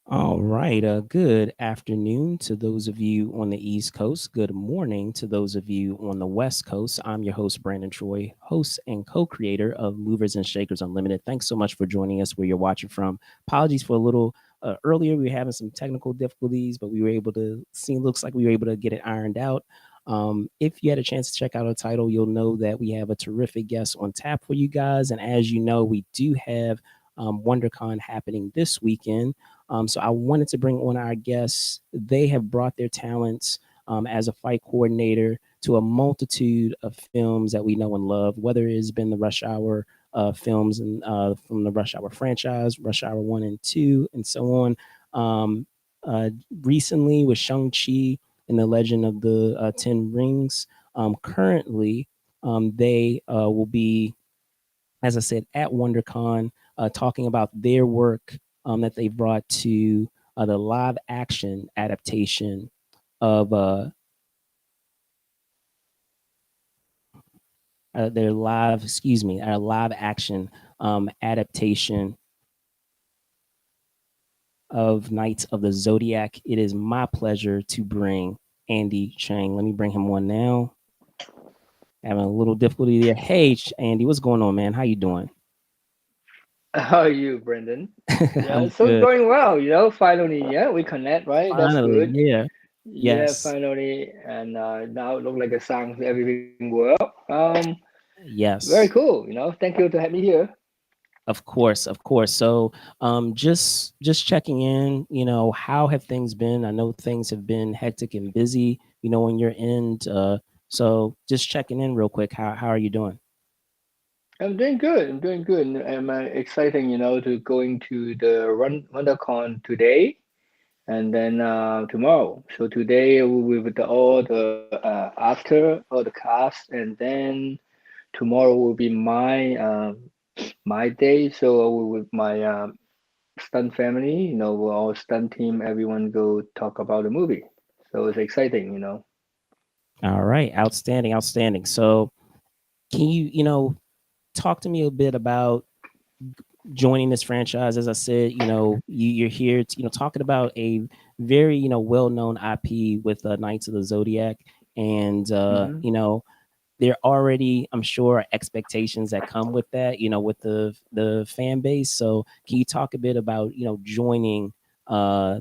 All right. Good afternoon to those of you on the East Coast. Good morning to those of you on the West Coast. I'm your host, Brandon Troy, host and co creator of Movers and Shakers Unlimited. Thanks so much for joining us where you're watching from. Apologies for a little earlier. We were having some technical difficulties, but we were able to see, looks like we were able to get it ironed out. If you had a chance to check out our title, you'll know that we have a terrific guest on tap for you guys. And as you know, we do have WonderCon happening this weekend. So I wanted to bring on our guests. They have brought their talents as a fight coordinator to a multitude of films that we know and love, whether it's been the Rush Hour films and from the Rush Hour franchise, Rush Hour 1 and 2, and so on. Um, uh, Recently with Shang-Chi and the Legend of the Ten Rings. Currently, they will be, as I said, at WonderCon, talking about their work that they brought to the live action adaptation of their live, excuse me, our live action adaptation of Knights of the Zodiac. It is my pleasure to bring Andy Cheng. Let me bring him on now. Having a little difficulty there. Hey, Andy, what's going on, man? How you doing? How are you, Brendan? Yeah, I'm so good. going well, finally, yeah, we connect, right? That's Finally, good. yeah. Yeah, Yes. finally, and now it look like a sounds everything well. Very Yes. cool, Thank you to have me here. Of course, of course. So, just checking in. How have things been? I know things have been hectic and busy. On your end. So just checking in real quick. How are you doing? I'm doing good. I'm doing good. And I'm exciting, to going to the WonderCon today and then tomorrow. So today we with all the after all the cast, and then tomorrow will be my day. So with my stunt family, we're all stunt team. Everyone go talk about the movie. So it's exciting. All right, outstanding, outstanding. So, can you talk to me a bit about joining this franchise? As I said, you're here, talking about a very well-known IP with Knights of the Zodiac, and Hmm. there already, I'm sure, expectations that come with that, with the fan base. So can you talk a bit about, joining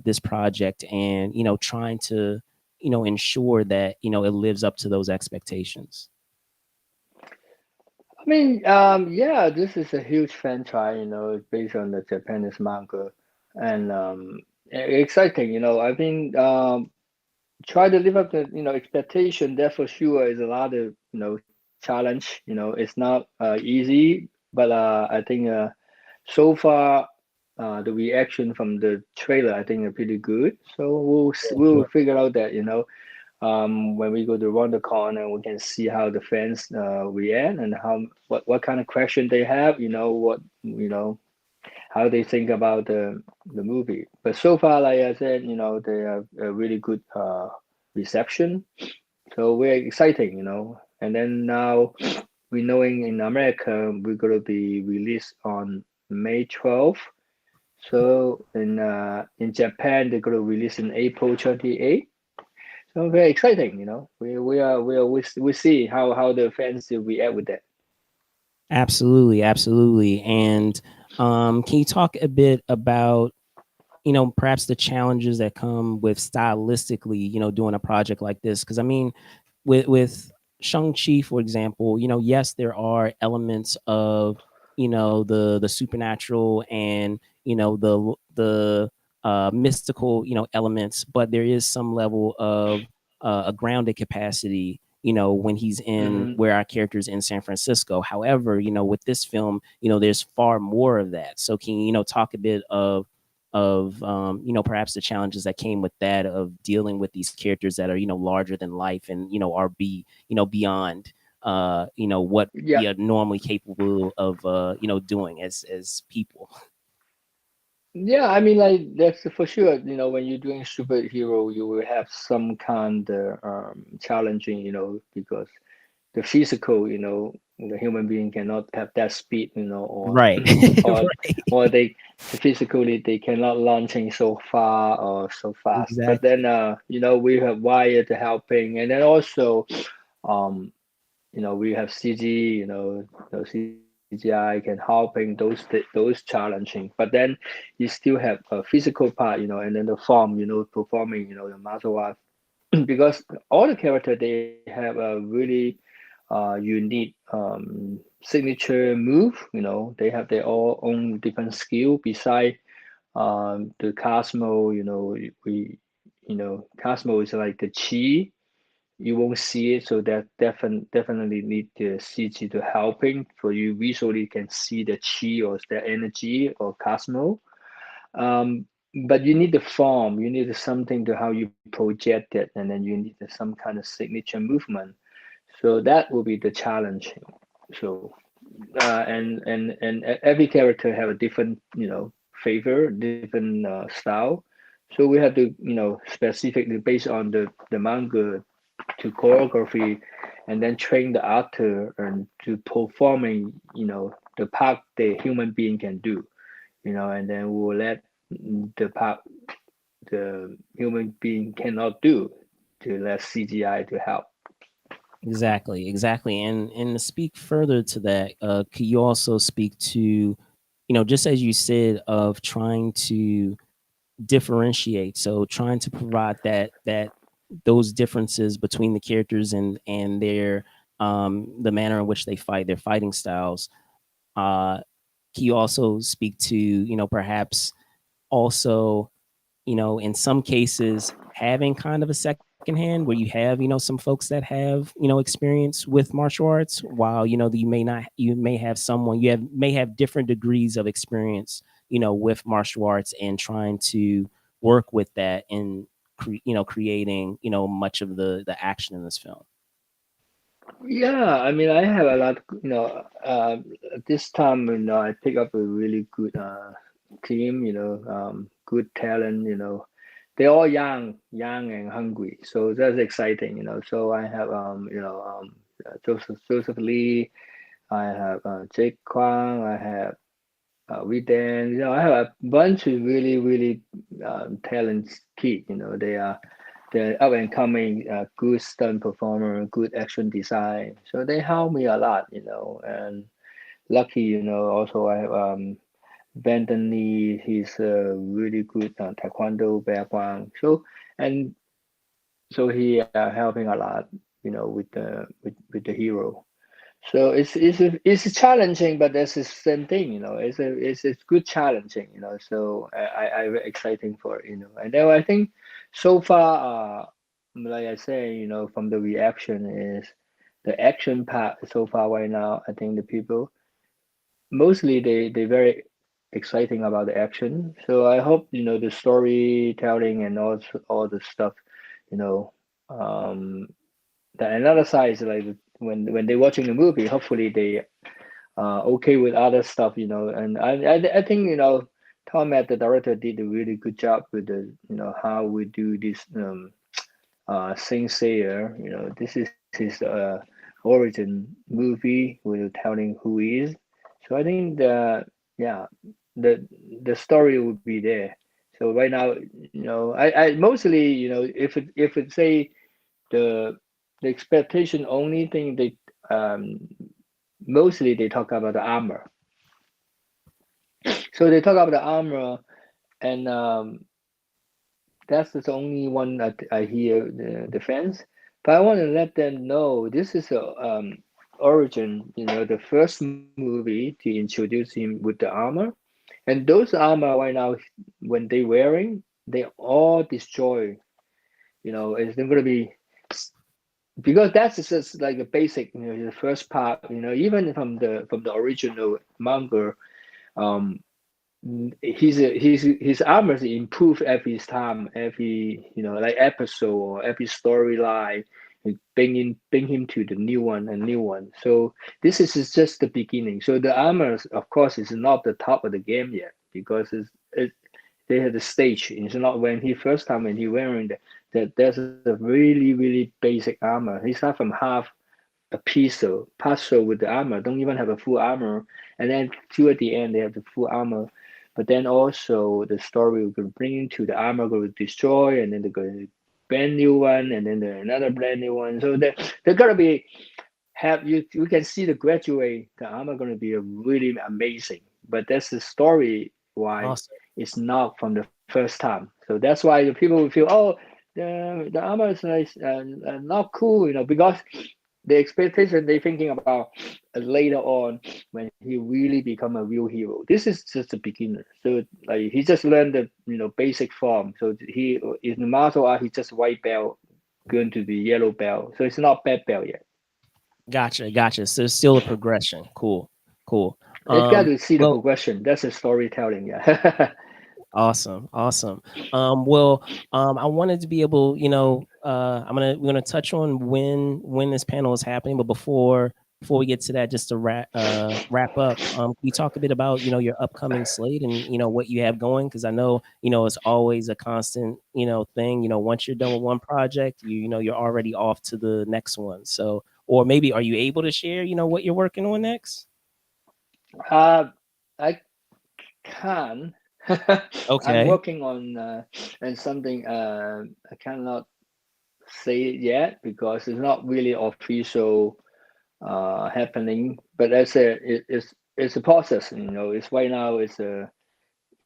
this project and, trying to, ensure that, it lives up to those expectations? I mean, yeah, this is a huge franchise. It's based on the Japanese manga, and exciting. I've been try to live up to expectation. That for sure is a lot of challenge. It's not easy, but I think so far the reaction from the trailer I think are pretty good. So we'll Sure. figure out that when we go to WonderCon, and we can see how the fans react, and what kind of question they have. What how they think about the movie. But so far, like I said, they have a really good reception. So we're exciting. And then now we knowing in America we're gonna be released on May 12th. So in Japan they're gonna release in April 28th. So very exciting. We see how the fans will react with that. Absolutely, absolutely. And can you talk a bit about, perhaps the challenges that come with stylistically, doing a project like this? Because I mean, with Shang-Chi, for example, yes, there are elements of, the supernatural and, the mystical, elements, but there is some level of a grounded capacity, when he's in Hmm. where our characters in San Francisco. However, with this film, there's far more of that. So can you, talk a bit of perhaps the challenges that came with that, of dealing with these characters that are larger than life and are beyond what Yeah. we are normally capable of doing as people. Yeah, I mean, like that's for sure. When you're doing superhero, you will have some kind of challenging, because the physical, the human being cannot have that speed, or Right. or Right. or physically they cannot launching so far or so fast. But Exactly. then we have wired helping, and then also um, we have CG, CGI can helping those challenging. But then you still have a physical part, and then the form, performing, the martial art. Because all the character they have a really unique signature move. They have their all own different skill. Beside the Cosmo, Cosmo is like the chi. You won't see it, so that definitely need the CG to helping for you visually can see the chi or the energy or Cosmo. Um, but you need the form, you need something to how you project it, and then you need some kind of signature movement. So that will be the challenge. So and every character have a different favor, different style. So we have to specifically based on the manga to choreography, and then train the actor and to performing the part the human being can do, and then we will let the part the human being cannot do to let CGI to help. Exactly, exactly. And to speak further to that, could you also speak to, just as you said, of trying to differentiate, so trying to provide that those differences between the characters and their the manner in which they fight, their fighting styles. uh can you also speak to, perhaps also, in some cases having kind of a second hand where you have, some folks that have, experience with martial arts, while, you may not, you may have someone, may have different degrees of experience, with martial arts, and trying to work with that in, creating, much of the action in this film. Yeah, I mean, I have a lot, this time, I pick up a really good team, good talent, they're all young and hungry. So that's exciting, So I have, Joseph Lee, I have Jake Kwang, I have we then, I have a bunch of really talent kid. They're up and coming, good stunt performer, good action design. So they help me a lot, and lucky, also I have Benton Lee. He's a really good taekwondo background. So and so he helping a lot, with the hero. So it's challenging, but that's the same thing, it's good challenging, So I very exciting for it, And then I think so far, like I say, from the reaction is the action part so far right now. I think the people mostly they very exciting about the action. So I hope the storytelling and all the stuff, you know. Um, the another side is like when they're watching the movie, hopefully they okay with other stuff, And I think Tom, at the director, did a really good job with the how we do this Saint Seiya. This is his origin movie with telling who he is. So I think yeah the the story will be there. So right now, I mostly if it say the the expectation only thing they mostly they talk about the armor. So they talk about the armor, and that's the only one that I hear the fans. But I want to let them know this is a origin, the first movie to introduce him with the armor, and those armor right now when they wearing, they all destroy. It's not gonna be because that's just like a basic, the first part. Even from the original manga, um, his armors improve every time, every like episode or every storyline, bring him to the new one and new one. So this is just the beginning. So the armors, of course, is not the top of the game yet because they had the stage. It's not when he first time when he wearing that there's a really basic armor. He start from half a piece of puzzle with the armor, don't even have a full armor, and then two at the end they have the full armor. but then also the story we're going to bring into the armor going to destroy, and then they're going to brand new one, and then another brand new one. So they're going to be have you can see the graduate the armor going to be a really amazing. But that's the story why Awesome. it's not from the first time. So that's why the people will feel, oh, the armor is nice not cool, because the expectation they thinking about later on when he really become a real hero. This is just a beginner, so like he just learned the basic form. So he in the martial art he just white belt going to the yellow belt, so it's not bad belt yet. Gotcha, gotcha. So it's still a progression. Cool, cool. It got to see the Well, progression. That's a storytelling, yeah. awesome, awesome. Well, I wanted to be able, we're gonna touch on when this panel is happening, but before we get to that, just to wrap up, can you talk a bit about your upcoming slate and what you have going? Because I know it's always a constant thing. Once you're done with one project, you're already off to the next one. So, or maybe are you able to share what you're working on next? uh, I can. I'm Okay, working on something. I cannot say it yet because it's not really official happening. But as I said, it's a process. It's right now. It's a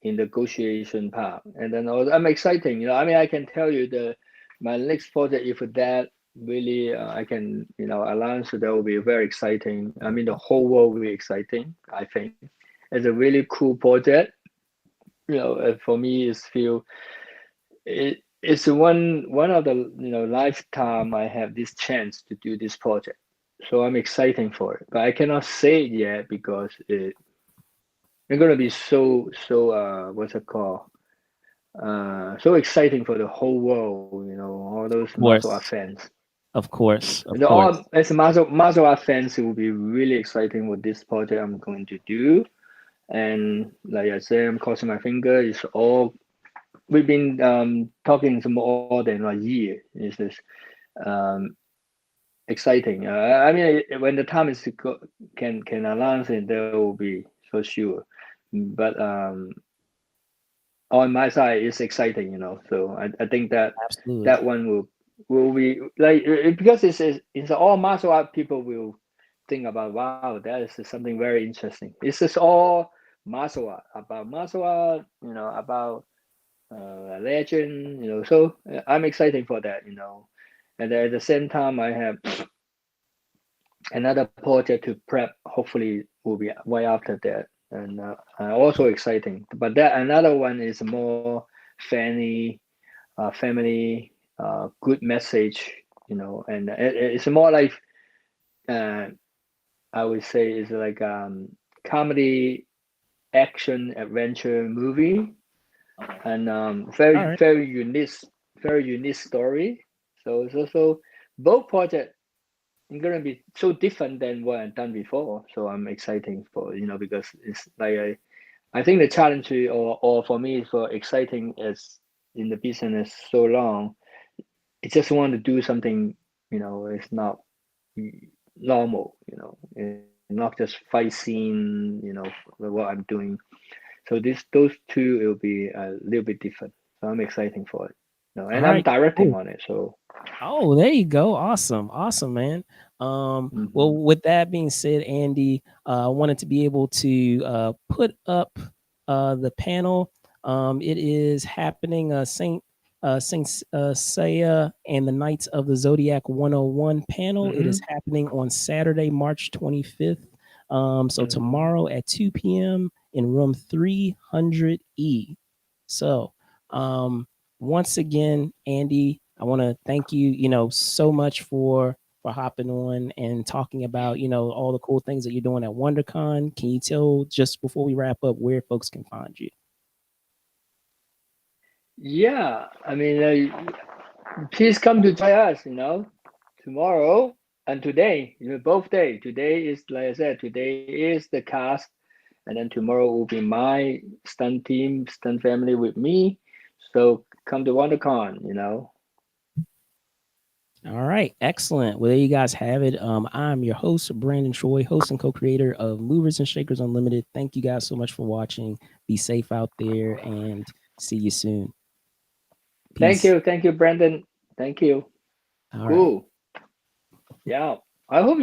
in negotiation part, and then also, I'm exciting. I mean, I can tell you my next project, if that really I can announce, that will be very exciting. I mean, the whole world will be exciting. I think it's a really cool project. For me, it's one of the lifetime I have this chance to do this project, so I'm excited for it. But I cannot say it yet because it's gonna be so what's it called? So exciting for the whole world. All those of martial art course, fans. of course, of And all course. as a martial art fans, it will be really exciting with this project I'm going to do. And like I said, I'm crossing my finger. It's all we've been talking for more than a year. It's just um, exciting. I mean, when the time is to can announce it, there will be for sure. But on my side, it's exciting. So I think that Absolutely. one will be like because it's all martial art. People will think about, wow, that is something very interesting. It's just all martial art. About a legend, so I'm excited for that. And at the same time, I have another project to prep. Hopefully, will be right after that, and also exciting. But that another one is more funny, family, good message. And it's more like uh, I would say it's like comedy, action, adventure movie, Okay. and All very right. very unique story. So it's also both projects are gonna be so different than what I've done before. So I'm excited for because it's like I think the challenge or for me for exciting is in the business so long. I just want to do something it's not normal. And not just fight scene. What I'm doing. So those two will be a little bit different. So I'm excited for it. All And I'm right. directing Cool. on it. So Oh, there you go. Awesome. Awesome, man. Well, mhm. with that being said, Andy, I wanted to be able to put up the panel. It is happening Saint Seiya and the Knights of the Zodiac 101 panel. It is Hmm. happening on Saturday, March 25th. So Hmm. tomorrow at 2 p.m. in room 300E. So, once again, Andy, I want to thank you, so much for hopping on and talking about, all the cool things that you're doing at WonderCon. Can you tell just before we wrap up where folks can find you? Yeah, I mean, please come to join us. Tomorrow and today. Both day. Today is like I said. Today is the cast, and then tomorrow will be my stunt team, stunt family with me. So come to WonderCon. All right, excellent. Well, there you guys have it. I'm your host, Brandon Troy, host and co-creator of Movers and Shakers Unlimited. Thank you guys so much for watching. Be safe out there and see you soon. Peace. Thank you, Brandon. Thank you. All right. Cool. Yeah. I hope